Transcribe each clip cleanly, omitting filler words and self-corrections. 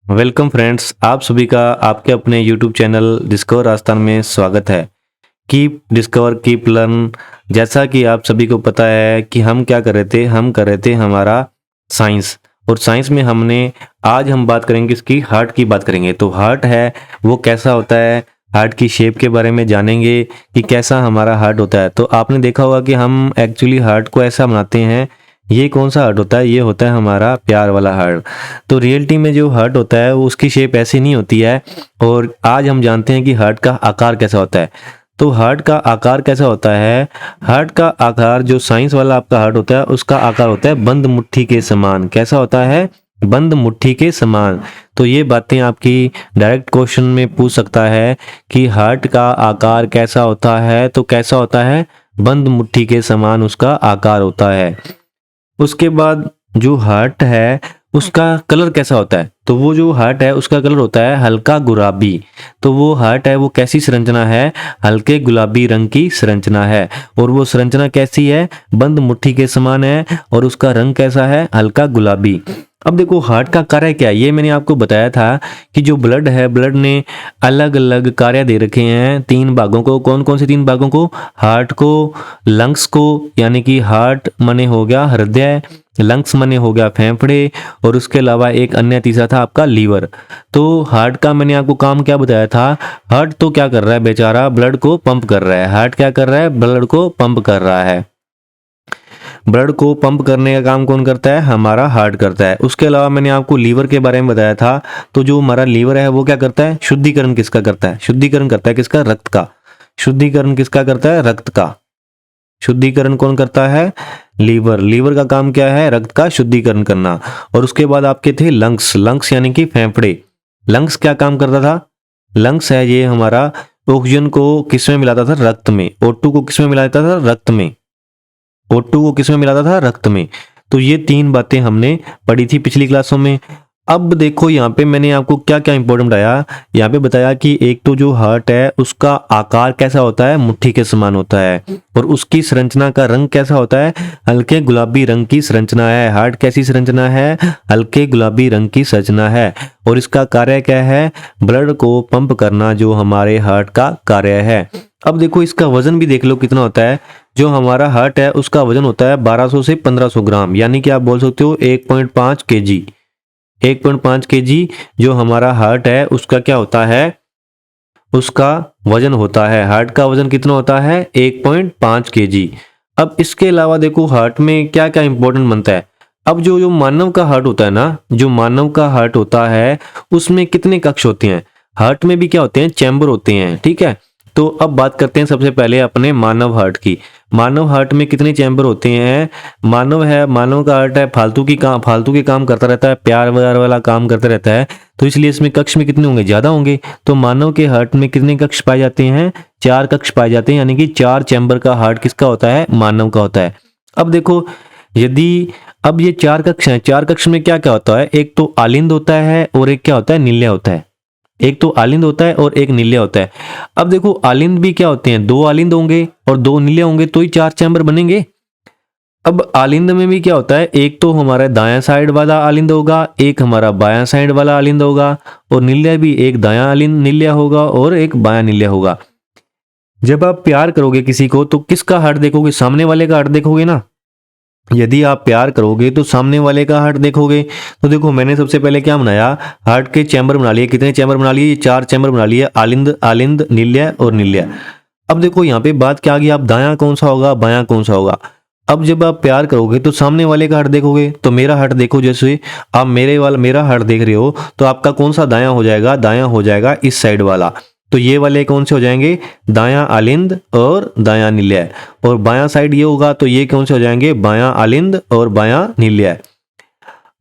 Welcome friends, आप सभी का आपके अपने यूट्यूब चैनल डिस्कवर आस्थान में स्वागत है। Keep discover keep learn. जैसा कि आप सभी को पता है कि हम क्या कर रहे थे, हम कर रहे थे हमारा साइंस। और साइंस में आज हम बात करेंगे, इसकी हार्ट की बात करेंगे। तो हार्ट है वो कैसा होता है, हार्ट की शेप के बारे में जानेंगे कि कैसा हमारा हार्ट होता है। तो आपने देखा होगा कि हम एक्चुअली हार्ट को ऐसा बनाते हैं। ये कौन सा हार्ट होता है? ये होता है हमारा प्यार वाला हार्ट। तो रियलिटी में जो हार्ट होता है वो उसकी शेप ऐसी नहीं होती है। और आज हम जानते हैं कि हार्ट का आकार कैसा होता है। तो हार्ट का आकार कैसा होता है? हार्ट का आकार, जो साइंस वाला आपका हार्ट होता है उसका आकार होता है बंद मुट्ठी के समान। कैसा होता है? बंद मुट्ठी के समान। तो ये बातें आपकी डायरेक्ट क्वेश्चन में पूछ सकता है कि हार्ट का आकार कैसा होता है। तो कैसा होता है? बंद मुट्ठी के समान उसका आकार होता है। उसके बाद जो हार्ट है उसका कलर कैसा होता है? तो वो जो हार्ट है उसका कलर होता है हल्का गुलाबी। तो वो हार्ट है वो कैसी संरचना है? हल्के गुलाबी रंग की संरचना है। और वो संरचना कैसी है? बंद मुट्ठी के समान है। और उसका रंग कैसा है? हल्का गुलाबी। अब देखो हार्ट का कार्य क्या है, ये मैंने आपको बताया था कि जो ब्लड है, ब्लड ने अलग अलग कार्य दे रखे हैं तीन भागों को। कौन कौन से तीन भागों को? हार्ट को, लंग्स को, यानी कि हार्ट मने हो गया हृदय, लंग्स मने हो गया फेफड़े, और उसके अलावा एक अन्य तीसरा था आपका लीवर। तो हार्ट का मैंने आपको काम क्या बताया था? हार्ट तो क्या कर रहा है बेचारा? ब्लड को पंप कर रहा है। हार्ट क्या कर रहा है? ब्लड को पंप कर रहा है। ब्लड को पंप करने का काम कौन करता है? हमारा हार्ट करता है। उसके अलावा मैंने आपको लीवर के बारे में बताया था। तो जो हमारा लीवर है वो क्या करता है? शुद्धिकरण किसका करता है? शुद्धिकरण करता है किसका? रक्त का। शुद्धिकरण किसका करता है? रक्त का। शुद्धिकरण कौन करता है? लीवर। लीवर का काम क्या है? रक्त का शुद्धिकरण करना। और उसके बाद आपके थे लंग्स। लंग्स यानी कि फेफड़े। लंग्स क्या काम करता था? लंग्स है ये हमारा ऑक्सीजन को किसमें मिलाता था? रक्त में। O2 को किसमें मिलाता था? रक्त में। O2 को किसमें मिलाता था? रक्त में। तो ये तीन बातें हमने पढ़ी थी पिछली क्लासों में। अब देखो यहाँ पे मैंने आपको क्या क्या इंपॉर्टेंट बताया। यहाँ पे बताया कि एक तो जो हार्ट है उसका आकार कैसा होता है? मुट्ठी के समान होता है। और उसकी संरचना का रंग कैसा होता है? हल्के गुलाबी रंग की संरचना है। हार्ट कैसी संरचना है? हल्के गुलाबी रंग की संरचना है। और इसका कार्य क्या है? ब्लड को पंप करना, जो हमारे हार्ट का कार्य है। अब देखो इसका वजन भी देख लो कितना होता है। जो हमारा हार्ट है उसका वजन होता है 1200 से 1500 ग्राम, यानी कि आप बोल सकते हो 1.5 केजी। 1.5 केजी जो हमारा हार्ट है उसका क्या होता है? उसका वजन होता है। हार्ट का वजन कितना होता है? 1.5 केजी। अब इसके अलावा देखो हार्ट में क्या क्या इंपॉर्टेंट बनता है। अब जो जो मानव का हार्ट होता है ना, जो मानव का हार्ट होता है उसमें कितने कक्ष होते हैं? हार्ट में भी क्या होते हैं? चैम्बर होते हैं। ठीक है। तो अब बात करते हैं सबसे पहले अपने मानव हार्ट की। मानव हार्ट में कितने चैम्बर होते हैं? मानव का हार्ट है फालतू के काम करता रहता है, प्यार व्यार वाला काम करता रहता है। तो इसलिए इसमें कक्ष में कितने होंगे? ज्यादा होंगे। तो मानव के हार्ट में कितने कक्ष पाए जाते हैं? 4 कक्ष पाए जाते हैं, यानी कि 4 चैम्बर का हार्ट किसका होता है? मानव का होता है। अब देखो यदि अब ये 4 कक्ष हैं, 4 कक्ष में क्या क्या होता है? एक तो आलिंद होता है और एक क्या होता है? निलय होता है। एक तो आलिंद होता है और एक निलय होता है। अब देखो आलिंद भी क्या होते हैं? 2 आलिंद होंगे और 2 निलय होंगे तो ही 4 चैम्बर बनेंगे। अब आलिंद में भी क्या होता है? एक तो हमारा दायां साइड वाला आलिंद होगा, एक हमारा बायां साइड वाला आलिंद होगा। और निलय भी एक दायां आलिंद निलय होगा और एक बायां निलय होगा। जब आप प्यार करोगे किसी को तो किसका हार्ट देखोगे? सामने वाले का हार्ट देखोगे ना। यदि आप प्यार करोगे तो सामने वाले का हार्ट देखोगे। तो देखो मैंने सबसे पहले क्या बनाया? हार्ट के चैम्बर बना लिए। कितने चैम्बर बना लिए? 4 चैम्बर बना लिए। आलिंद आलिंद निलय और निलय। अब देखो यहाँ पे बात क्या आ गई? आप दायां कौन सा होगा, बायां कौन सा होगा। अब जब आप प्यार करोगे तो सामने वाले का हार्ट देखोगे। तो मेरा हार्ट देखो, जैसे आप मेरा हार्ट देख रहे हो तो आपका कौन सा दायां हो जाएगा? दायां हो जाएगा इस साइड वाला। तो ये वाले कौन से हो जाएंगे? दायां आलिंद और दायां निलय। और बायां साइड ये होगा तो ये कौन से हो जाएंगे? बायां आलिंद और बायां निलय।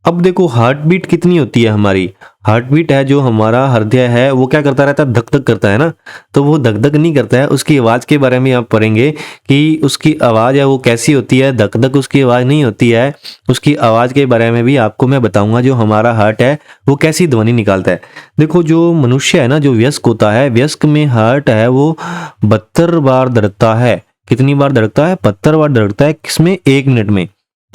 अब देखो हार्ट बीट कितनी होती है हमारी। हार्ट बीट है जो हमारा हृदय है वो क्या करता रहता है? धक धक करता है ना। तो वो धक धक नहीं करता है। उसकी आवाज के बारे में आप पढ़ेंगे कि उसकी आवाज है वो कैसी होती है। धक धक उसकी आवाज नहीं होती है। उसकी आवाज के बारे में भी आपको मैं बताऊंगा। जो हमारा हार्ट है वो कैसी ध्वनि निकालता है। देखो जो मनुष्य है ना, जो वयस्क होता है, वयस्क में हार्ट है वो 72 बार धड़कता है। कितनी बार धड़कता है? 72 बार धड़कता है। किसमें? 1 मिनट में।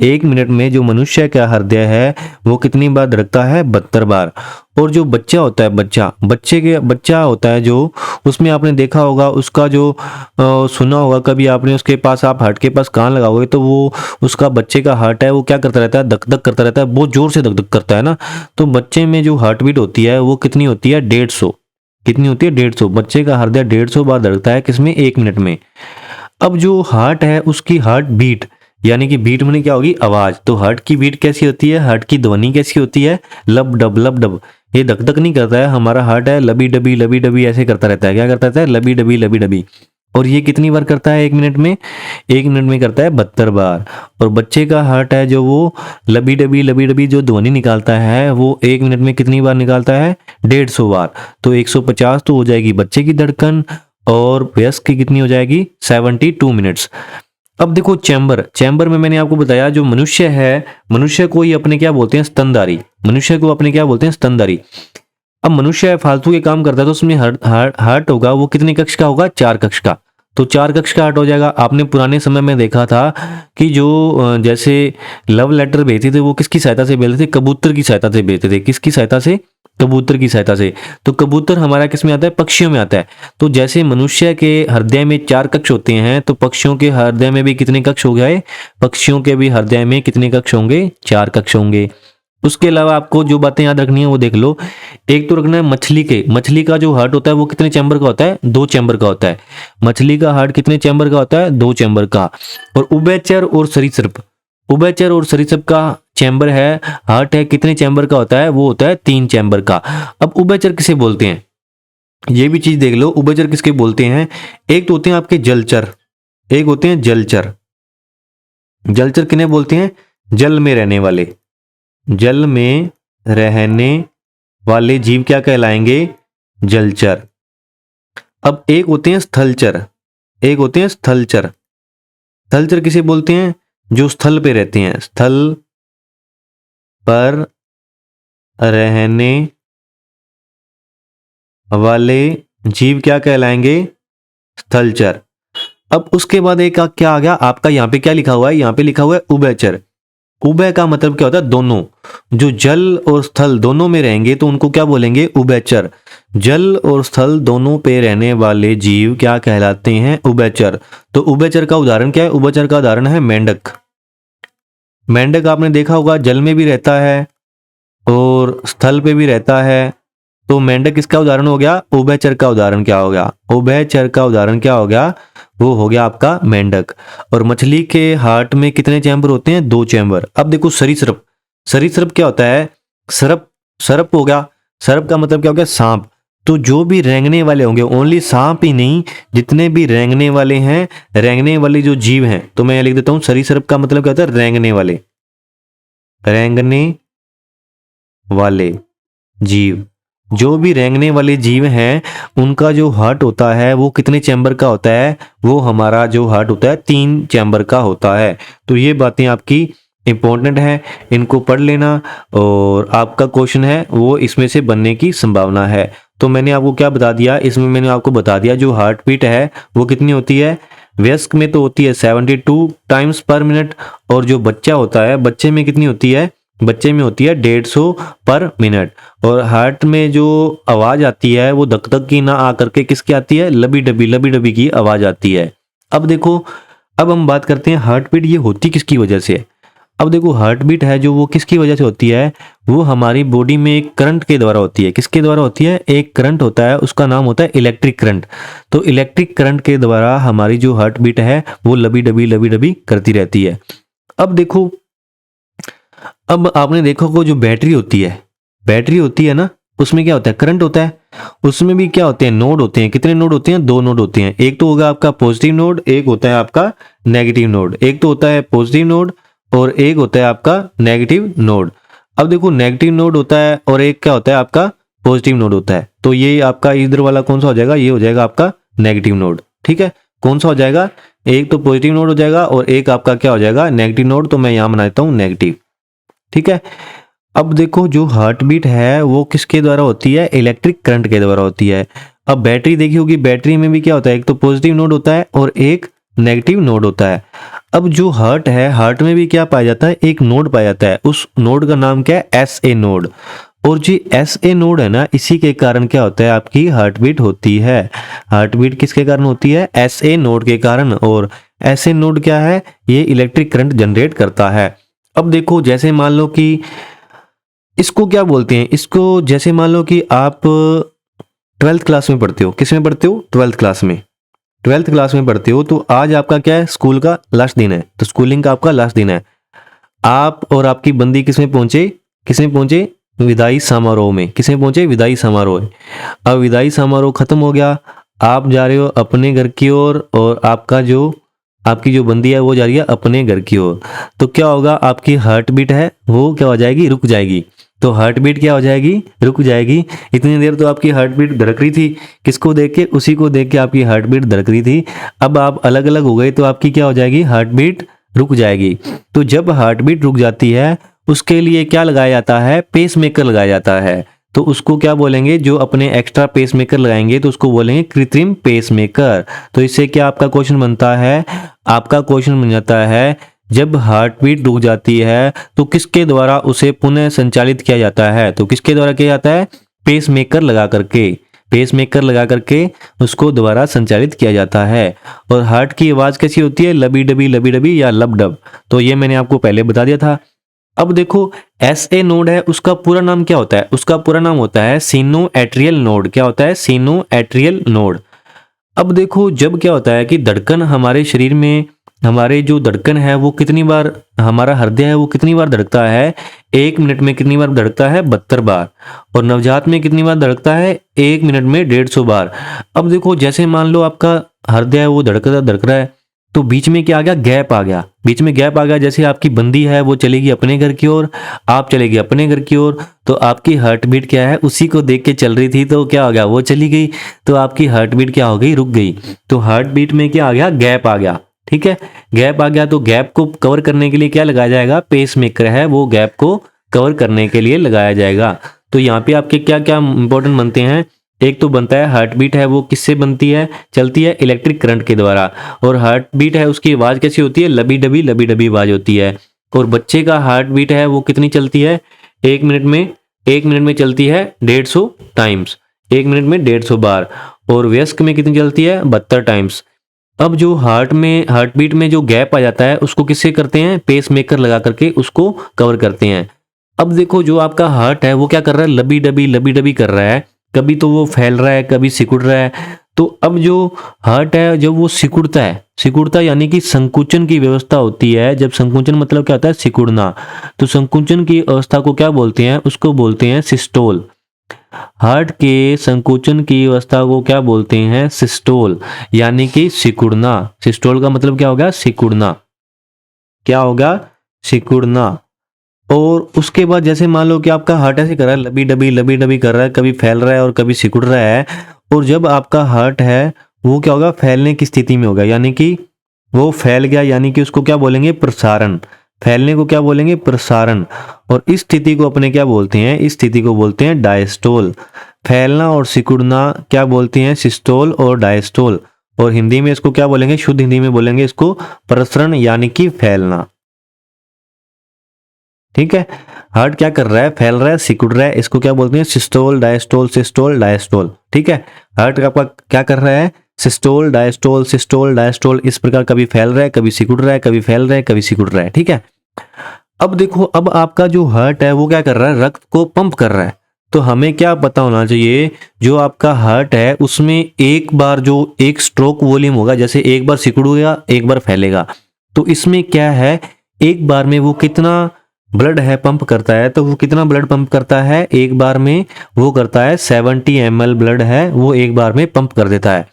1 मिनट में जो मनुष्य का हृदय है वो कितनी बार धड़कता है? 72 बार। और जो बच्चा होता है, बच्चा होता है जो, उसमें आपने देखा होगा उसका जो सुना होगा कभी आपने, उसके पास आप हार्ट के पास कान लगाओगे तो वो उसका बच्चे का हार्ट है वो क्या करता रहता है? धक धक करता रहता है, बहुत जोर से धक धक करता है ना। तो बच्चे में जो हार्ट बीट होती है वो कितनी होती है? 150। कितनी होती है? 150। बच्चे का हृदय 150 बार धड़कता है, किसमें? 1 मिनट में। अब जो हार्ट है उसकी हार्ट बीट, यानी कि बीट में क्या होगी? आवाज। तो हार्ट की बीट कैसी होती है? हार्ट की ध्वनि कैसी होती है? लब डब लब डब। ये धक धक नहीं करता है, हमारा हार्ट है लबी डबी ऐसे करता रहता है। क्या करता रहता है? लबी डबी। और ये कितनी बार करता है 1 मिनट में? 1 मिनट में करता है 72 बार। और बच्चे का हार्ट है जो वो लबी डबी जो ध्वनि निकालता है वो 1 मिनट में कितनी बार निकालता है? 150 बार। तो 150 तो हो जाएगी बच्चे की धड़कन, और वयस्क की कितनी हो जाएगी? 72 मिनट्स। अब देखो चैम्बर में मैंने आपको बताया जो मनुष्य है, मनुष्य को ही अपने क्या बोलते हैं? स्तनधारी। मनुष्य को अपने क्या बोलते हैं? स्तनधारी। अब मनुष्य फालतू के काम करता है तो उसमें हार्ट होगा वो कितने कक्ष का होगा? 4 कक्ष का। तो 4 कक्ष का हार्ट हो जाएगा। आपने पुराने समय में देखा था कि जो जैसे लव लेटर भेजते थे वो किसकी सहायता से भेजते थे? कबूतर की सहायता से भेजते थे। किसकी सहायता से? कबूतर की सहायता से। तो कबूतर हमारा किस में आता है? पक्षियों में आता है। तो जैसे मनुष्य के हृदय में 4 कक्ष होते हैं तो पक्षियों के हृदय में भी कितने कक्ष हो गए? पक्षियों के भी हृदय में कितने कक्ष होंगे? 4 कक्ष होंगे। उसके अलावा आपको जो बातें याद रखनी है वो देख लो। एक तो रखना है मछली का जो हार्ट होता है वो कितने चैम्बर का होता है? 2 चैम्बर का होता है। मछली का हार्ट कितने चैम्बर का होता है? 2 चैम्बर का। और उभयचर और सरीसृप का चैम्बर है, हार्ट है, कितने चैम्बर का होता है? वो होता है 3 चैम्बर का। अब उभयचर किसे बोलते हैं? ये भी चीज देख लो, उभयचर किसके बोलते हैं? एक तो होते हैं आपके जलचर, एक होते हैं जलचर। जलचर किन्हें बोलते हैं? जल में रहने वाले। जल में रहने वाले जीव क्या कहलाएंगे? जलचर। अब एक होते हैं स्थलचर, एक होते हैं स्थलचर। स्थलचर किसे बोलते हैं? जो स्थल पे रहते हैं, स्थल पर रहने वाले जीव क्या कहलाएंगे? स्थलचर। अब उसके बाद एक क्या आ गया आपका? यहाँ पे क्या लिखा हुआ है? यहाँ पे लिखा हुआ है उभयचर। उभय का मतलब क्या होता है? दोनों। जो जल और स्थल दोनों में रहेंगे तो उनको क्या बोलेंगे? उभयचर। जल और स्थल दोनों पे रहने वाले जीव क्या कहलाते हैं? उभयचर। तो उभयचर का उदाहरण क्या है? उभयचर का उदाहरण है मेंढक। मेंढक आपने देखा होगा जल में भी रहता है और स्थल पे भी रहता है। तो मेंढक किसका उदाहरण हो गया? उभयचर का उदाहरण क्या हो गया? उभयचर का उदाहरण क्या हो गया? वो हो गया आपका मेंढक। और मछली के हार्ट में कितने चैम्बर होते हैं? 2 चैम्बर। अब देखो सरीसृप। सरीसृप क्या होता है? सरप हो गया। सरप का मतलब क्या हो गया? सांप। तो जो भी रेंगने वाले होंगे, ओनली सांप ही नहीं, जितने भी रेंगने वाले हैं, रेंगने वाले जो जीव हैं, तो मैं लिख देता हूं सरीसृप का मतलब क्या होता है? रेंगने वाले। रेंगने वाले जीव। जो भी रेंगने वाले जीव हैं उनका जो हार्ट होता है वो कितने चैम्बर का होता है? वो हमारा जो हार्ट होता है 3 चैम्बर का होता है। तो ये बातें आपकी इंपॉर्टेंट है, इनको पढ़ लेना। और आपका क्वेश्चन है वो इसमें से बनने की संभावना है। तो मैंने आपको क्या बता दिया इसमें? मैंने आपको बता दिया जो हार्ट बीट है वो कितनी होती है? वयस्क में तो होती है 72 टाइम्स पर मिनट, और जो बच्चा होता है बच्चे में कितनी होती है? बच्चे में होती है 150 पर मिनट। और हार्ट में जो आवाज आती है वो धक धक की ना आकर के किसकी आती है? लबी डबी की आवाज आती है। अब देखो, अब हम बात करते हैं हार्ट बीट ये होती किसकी वजह से है। अब देखो हार्ट बीट है जो वो किसकी वजह से होती है? वो हमारी बॉडी में एक करंट के द्वारा होती है। किसके द्वारा होती है? एक करंट होता है, उसका नाम होता है इलेक्ट्रिक करंट। तो इलेक्ट्रिक करंट के द्वारा हमारी जो हार्ट बीट है वो लबी डबी करती रहती है। अब देखो, अब आपने देखा होगा जो बैटरी होती है ना, उसमें क्या होता है? करंट होता है। उसमें भी क्या होते हैं? नोड होते हैं। कितने नोड होते हैं? 2 नोड होते हैं। एक तो होगा आपका पॉजिटिव नोड, एक होता है आपका नेगेटिव नोड। एक तो होता है पॉजिटिव नोड और एक होता है आपका नेगेटिव नोड। अब देखो नेगेटिव नोड होता है और एक क्या होता है? आपका पॉजिटिव नोड होता है। तो ये आपका इधर वाला कौन सा हो जाएगा? ये हो जाएगा आपका नेगेटिव नोड। ठीक है, कौन सा हो जाएगा? एक तो पॉजिटिव नोड हो जाएगा और एक आपका क्या हो जाएगा? Negative node. तो मैं यहां बनाता हूं नेगेटिव। ठीक है, अब देखो जो हार्ट बीट है वो किसके द्वारा होती है? इलेक्ट्रिक करंट के द्वारा होती है। अब बैटरी देखी होगी, बैटरी में भी क्या होता है? एक तो पॉजिटिव नोड होता है और एक नेगेटिव नोड होता है। अब जो हार्ट है, हार्ट में भी क्या पाया जाता है, एक नोड पाया जाता है। उस नोड का नाम क्या है, एस ए नोड। और जो एस ए नोड है ना, इसी के कारण क्या होता है, आपकी हार्ट बीट होती है। हार्ट बीट किसके कारण होती है, एस ए नोड के कारण। और एस ए नोड क्या है, ये इलेक्ट्रिक करंट जनरेट करता है। अब देखो, जैसे मान लो कि इसको क्या बोलते हैं, इसको जैसे मान लो कि आप 12th क्लास में पढ़ते हो। किस में पढ़ते हो, 12th क्लास में। 12th क्लास में पढ़ते हो, तो आज आपका क्या है, स्कूल का लास्ट दिन है। तो स्कूलिंग का आपका लास्ट दिन है। आप और आपकी बंदी किस में पहुंचे, किस में पहुंचे, विदाई समारोह में। किस में पहुंचे, विदाई समारोह। अब विदाई समारोह खत्म हो गया, आप जा रहे हो अपने घर की ओर, और आपका जो आपकी जो बंदी है वो जा रही है अपने घर की ओर। तो क्या होगा, आपकी हार्ट बीट है वो क्या हो जाएगी, रुक जाएगी। तो हार्ट बीट क्या हो जाएगी, रुक जाएगी। इतनी देर तो आपकी हार्ट बीट धड़क रही थी, किसको देख के, उसी को देख के आपकी हार्ट बीट धड़क रही थी। अब आप अलग अलग हो गए तो आपकी क्या हो जाएगी, हार्ट बीट रुक जाएगी। तो जब हार्ट बीट रुक जाती है, उसके लिए क्या लगाया जाता है, पेस मेकर लगाया जाता है। तो उसको क्या बोलेंगे, जो अपने एक्स्ट्रा पेस मेकर लगाएंगे तो उसको बोलेंगे कृत्रिम पेस मेकर। तो इससे क्या आपका क्वेश्चन बनता है, आपका क्वेश्चन बन जाता है, जब हार्ट बीट रुक जाती है तो किसके द्वारा उसे पुनः संचालित किया जाता है। तो किसके द्वारा किया जाता है, पेस मेकर लगा करके, पेस मेकर लगा करके उसको दोबारा संचालित किया जाता है। और हार्ट की आवाज कैसी होती है, लबी डबी या लब डब। तो ये मैंने आपको पहले बता दिया था। अब देखो, एस ए नोड है, उसका पूरा नाम क्या होता है, उसका पूरा नाम होता है सीनो एट्रियल नोड। क्या होता है, सीनो एट्रियल नोड। अब देखो, जब क्या होता है कि धड़कन हमारे शरीर में, हमारे जो धड़कन है वो कितनी बार, हमारा हृदय है वो कितनी बार धड़कता है, 1 मिनट में कितनी बार धड़कता है, 72 बार। और नवजात में कितनी बार धड़कता है, 1 मिनट में 150 बार। अब देखो, जैसे मान लो आपका हृदय है वो धड़क रहा है, तो बीच में क्या आ गया, गैप आ गया, बीच में गैप आ गया। जैसे आपकी बंदी है वो चलेगी अपने घर की ओर, आप चलेगी अपने घर की ओर, तो आपकी हार्ट बीट क्या है, उसी को देख के चल रही थी, तो क्या हो गया, वो चली गई, तो आपकी हार्ट बीट क्या हो गई, रुक गई। तो हार्ट बीट में क्या आ गया, गैप आ गया। ठीक है, गैप आ गया, तो गैप को कवर करने के लिए क्या लगाया जाएगा, पेस मेकर है वो गैप को कवर करने के लिए लगाया जाएगा। तो यहाँ पे आपके क्या क्या इंपॉर्टेंट बनते हैं, एक तो बनता है हार्ट बीट है वो किससे बनती है, चलती है इलेक्ट्रिक करंट के द्वारा। और हार्ट बीट है उसकी आवाज कैसी होती है, लबी डबी आवाज होती है। और बच्चे का हार्ट बीट है वो कितनी चलती है, 1 मिनट में चलती है 150 टाइम्स, 1 मिनट में 150 बार। और वयस्क में कितनी चलती है, 72 टाइम्स। अब जो हार्ट बीट में जो गैप आ जाता है उसको किससे करते हैं, पेस मेकर लगा करके उसको कवर करते हैं। अब देखो, जो आपका हार्ट है वो क्या कर रहा है, लबी डबी कर रहा है, कभी तो वो फैल रहा है, कभी सिकुड़ रहा है। तो अब जो हार्ट है जब वो सिकुड़ता यानी कि संकुचन की व्यवस्था होती है। जब संकुचन मतलब क्या होता है, सिकुड़ना। तो संकुचन की अवस्था को क्या बोलते हैं, उसको बोलते हैं सिस्टोल। हार्ट के संकुचन की अवस्था को क्या बोलते हैं, सिस्टोल, यानी कि सिकुड़ना। सिस्टोल का मतलब क्या होगा, सिकुड़ना। क्या होगा, सिकुड़ना। और उसके बाद जैसे मान लो कि आपका हार्ट ऐसे कर रहा है, लबी डबी कर रहा है, कभी फैल रहा है और कभी सिकुड़ रहा है। और जब आपका हार्ट है वो क्या होगा, फैलने की स्थिति में होगा, यानी कि वो फैल गया, यानी कि उसको क्या बोलेंगे, प्रसारण। फैलने को क्या बोलेंगे, प्रसारण। और इस स्थिति को अपने क्या बोलते हैं, इस स्थिति को बोलते हैं डायस्टोल। फैलना और सिकुड़ना क्या बोलते हैं, सिस्टोल और डायस्टोल। और हिंदी में इसको क्या बोलेंगे, शुद्ध हिंदी में बोलेंगे इसको प्रसरण, यानी कि फैलना। ठीक है, हार्ट क्या कर रहा है, फैल रहा है, सिकुड़ रहा है, इसको क्या बोलते हैं, सिस्टोल डायस्टोल, सिस्टोल डायस्टोल। ठीक है, हार्ट आपका क्या कर रहा है, सिस्टोल डायस्टोल, सिस्टोल डायस्टोल, इस प्रकार कभी फैल रहा है, कभी सिकुड़ रहा है, कभी फैल रहा है, कभी सिकुड़ रहा है। ठीक है, अब देखो, अब आपका जो हार्ट है वो क्या कर रहा है, रक्त को पंप कर रहा है। तो हमें क्या पता होना चाहिए, जो आपका हार्ट है उसमें एक बार जो एक स्ट्रोक वॉल्यूम होगा, जैसे एक बार सिकुड़ेगा एक बार फैलेगा, तो इसमें क्या है, एक बार में वो कितना ब्लड है पंप करता है। तो वो कितना ब्लड पंप करता है, एक बार में वो करता है 70 ml ब्लड है वो एक बार में पंप कर देता है।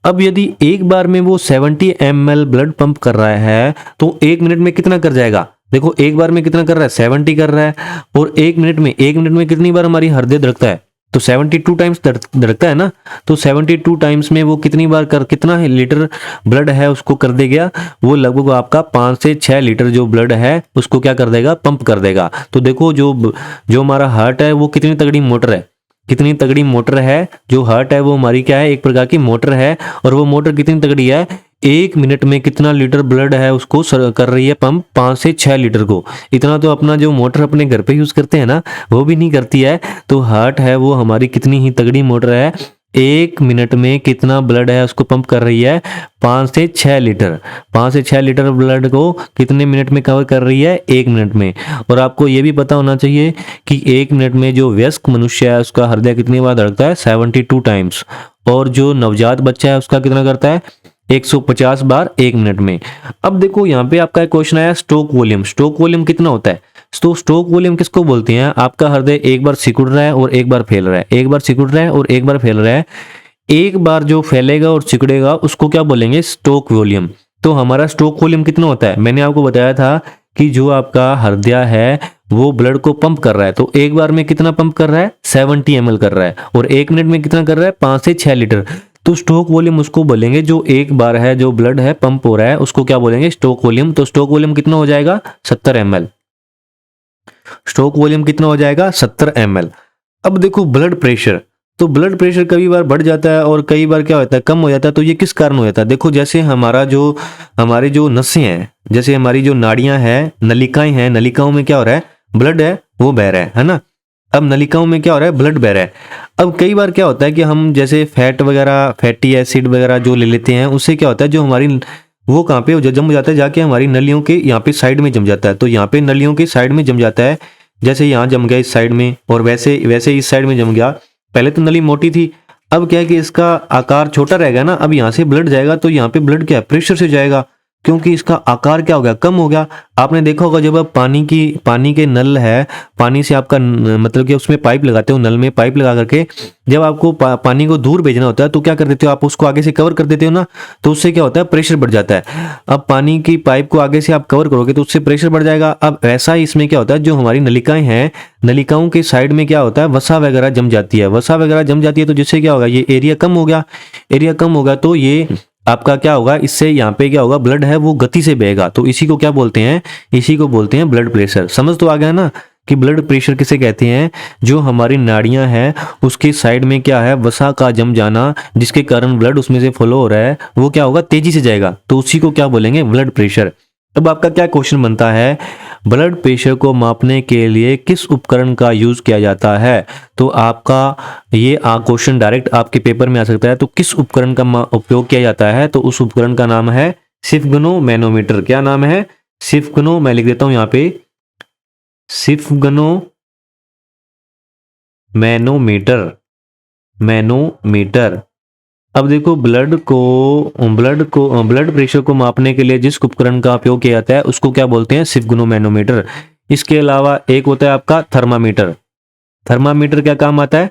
अब यदि एक बार में वो 70 ml ब्लड पंप कर रहा है तो 1 मिनट में कितना कर जाएगा, देखो एक बार में कितना कर रहा है, 70 कर रहा है। और 1 मिनट में कितनी बार हमारी हृदय धड़कता है, तो 72 टाइम्स धड़कता है ना। तो 72 टाइम्स में वो कितनी बार कितना लीटर ब्लड है उसको कर देगा, वो लगभग आपका 5 से 6 लीटर जो ब्लड है उसको क्या कर देगा, पंप कर देगा। तो देखो, जो हमारा हार्ट है वो कितनी तगड़ी मोटर है, कितनी तगड़ी मोटर है। जो हार्ट है वो हमारी क्या है, एक प्रकार की मोटर है। और वो मोटर कितनी तगड़ी है, 1 मिनट में कितना लीटर ब्लड है उसको कर रही है पंप, 5 से 6 लीटर को। इतना तो अपना जो मोटर अपने घर पे यूज़ करते हैं ना, वो भी नहीं करती है। तो हार्ट है वो हमारी कितनी ही तगड़ी मोटर है, 1 मिनट में कितना ब्लड है उसको पंप कर रही है, 5 से 6 लीटर। 5 से 6 लीटर ब्लड को कितने मिनट में कवर कर रही है, 1 मिनट में। और आपको ये भी पता होना चाहिए कि 1 मिनट में जो वयस्क मनुष्य है उसका हृदय कितनी बार धड़कता है, 72 टाइम्स। और जो नवजात बच्चा है उसका कितना करता है, 150 बार 1 मिनट में। अब देखो यहाँ पे आपका एक क्वेश्चन आया, स्ट्रोक वॉल्यूम। स्ट्रोक वॉल्यूम कितना होता है? तो स्ट्रोक वॉल्यूम किसको बोलते हैं? आपका हृदय एक बार सिकुड़ रहा है और एक बार फैल रहा है, एक बार सिकुड़ रहा है और एक बार फैल रहा है। एक बार जो फैलेगा और सिकुड़ेगा उसको क्या बोलेंगे, स्ट्रोक वॉल्यूम। तो हमारा स्ट्रोक वॉल्यूम कितना होता है? मैंने आपको बताया था कि जो आपका हृदय है वो ब्लड को पंप कर रहा है, तो एक बार में कितना पंप कर रहा है, 70 ml कर रहा है। और 1 मिनट में कितना कर रहा है, 5 से 6 लीटर। तो स्ट्रोक वॉल्यूम उसको बोलेंगे जो एक बार है जो ब्लड है पंप हो रहा है, उसको क्या बोलेंगे, स्ट्रोक वॉल्यूम। तो स्ट्रोक वॉल्यूम कितना हो जाएगा, 70 ml। स्ट्रोक वॉल्यूम कितना हो जाएगा, 70 ml। अब देखो ब्लड प्रेशर। तो ब्लड प्रेशर कई बार बढ़ जाता है और कई बार क्या होता है, कम हो जाता है। तो ये किस कारण हो जाता है? देखो जैसे हमारे जो नसें हैं, जैसे हमारी जो नाड़ियां हैं, नलिकाएं हैं, नलिकाओं में क्या हो रहा है, ब्लड है वो बह रहा है ना। अब नलिकाओं में क्या हो रहा है, ब्लड बह रहा है। अब कई बार क्या होता है कि हम जैसे फैट वगैरह, फैटी एसिड वगैरह जो ले लेते हैं, उससे क्या होता है, जो हमारी वो कहाँ पे जम जाता है, जाके हमारी नलियों के यहाँ पे साइड में जम जाता है। तो यहाँ पे नलियों के साइड में जम जाता है, जैसे यहाँ जम गया इस साइड में, और वैसे वैसे इस साइड में जम गया। पहले तो नली मोटी थी, अब क्या है कि इसका आकार छोटा रह गया ना। अब यहाँ से ब्लड जाएगा तो यहाँ पे ब्लड क्या है, प्रेशर से जाएगा, क्योंकि इसका आकार क्या हो गया, कम हो गया। आपने देखा होगा जब आप पानी के नल है, पानी से आपका मतलब कि उसमें पाइप लगाते हो, नल में पाइप लगा करके जब आपको पानी को दूर भेजना होता है तो क्या कर देते हो, आप उसको आगे से कवर कर देते हो ना। तो उससे क्या होता है, प्रेशर बढ़ जाता है। अब पानी की पाइप को आगे से आप कवर करोगे तो उससे प्रेशर बढ़ जाएगा। अब ऐसा ही इसमें क्या होता है, जो हमारी नलिकाएं हैं, नलिकाओं के साइड में क्या होता है, वसा वगैरह जम जाती है। वसा वगैरह जम जाती है तो जिससे क्या होगा, ये एरिया कम हो गया। एरिया कम होगा तो ये आपका क्या होगा, इससे यहाँ पे क्या होगा, ब्लड है वो गति से बहेगा। तो इसी को क्या बोलते हैं, इसी को बोलते हैं ब्लड प्रेशर। समझ तो आ गया ना कि ब्लड प्रेशर किसे कहते हैं? जो हमारी नाड़ियां हैं उसके साइड में क्या है, वसा का जम जाना, जिसके कारण ब्लड उसमें से फ्लो हो रहा है, वो क्या होगा, तेजी से जाएगा। तो उसी को क्या बोलेंगे, ब्लड प्रेशर। अब आपका क्या क्वेश्चन बनता है, ब्लड प्रेशर को मापने के लिए किस उपकरण का यूज किया जाता है? तो आपका ये क्वेश्चन डायरेक्ट आपके पेपर में आ सकता है। तो किस उपकरण का उपयोग किया जाता है? तो उस उपकरण का नाम है स्फिग्नो मैनोमीटर। क्या नाम है, स्फिग्नो। मैं लिख देता हूं यहाँ पे, स्फिग्नो मैनोमीटर। मैनोमीटर। अब देखो ब्लड प्रेशर को मापने के लिए जिस उपकरण का उपयोग किया जाता है उसको क्या बोलते हैं, स्फिग्नो मैनोमीटर। इसके अलावा एक होता है आपका थर्मामीटर। थर्मामीटर क्या काम आता है,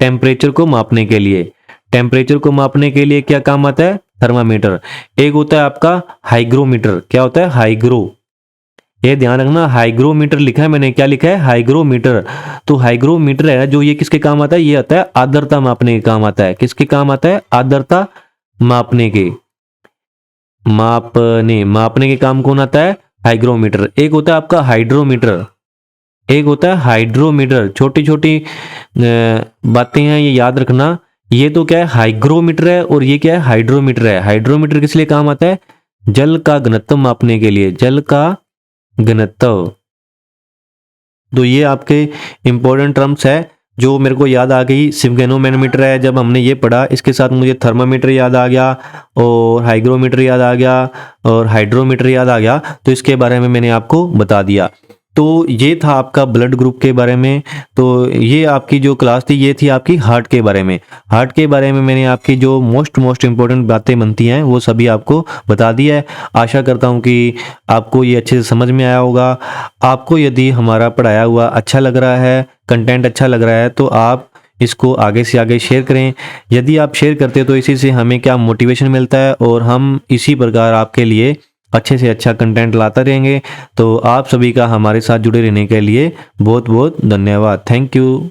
टेम्परेचर को मापने के लिए। टेम्परेचर को मापने के लिए क्या काम आता है, थर्मामीटर। एक होता है आपका हाइग्रोमीटर। क्या होता है, हाइग्रो। ये ध्यान रखना, हाइग्रोमीटर लिखा है मैंने, क्या लिखा है, हाइग्रोमीटर। तो हाइग्रोमीटर है जो, ये किसके काम आता है, ये आता है आर्द्रता मापने के काम आता है। किसके काम आता है, आर्द्रता मापने के, मापने के काम कौन आता है, हाइग्रोमीटर। एक होता है आपका हाइड्रोमीटर। एक होता है हाइड्रोमीटर। छोटी छोटी बातें हैं ये याद रखना। ये तो क्या है, हाइग्रोमीटर है, और ये क्या है, हाइड्रोमीटर है। हाइड्रोमीटर किस लिए काम आता है, जल का घनत्व मापने के लिए, जल का घनत्व। तो ये आपके इंपॉर्टेंट टर्म्स है जो मेरे को याद आ गई। स्फिग्नो मैनोमीटर है, जब हमने ये पढ़ा इसके साथ मुझे थर्मामीटर याद आ गया, और हाइग्रोमीटर याद आ गया, और हाइड्रोमीटर याद आ गया। तो इसके बारे में मैंने आपको बता दिया। तो ये था आपका ब्लड ग्रुप के बारे में। तो ये आपकी जो क्लास थी ये थी आपकी हार्ट के बारे में। हार्ट के बारे में मैंने आपकी जो मोस्ट इंपॉर्टेंट बातें बनती हैं वो सभी आपको बता दी है। आशा करता हूँ कि आपको ये अच्छे से समझ में आया होगा। आपको यदि हमारा पढ़ाया हुआ अच्छा लग रहा है, कंटेंट अच्छा लग रहा है, तो आप इसको आगे से आगे शेयर करें। यदि आप शेयर करते हो तो इसी से हमें क्या मोटिवेशन मिलता है, और हम इसी प्रकार आपके लिए अच्छे से अच्छा कंटेंट लाता रहेंगे। तो आप सभी का हमारे साथ जुड़े रहने के लिए बहुत बहुत धन्यवाद। Thank you.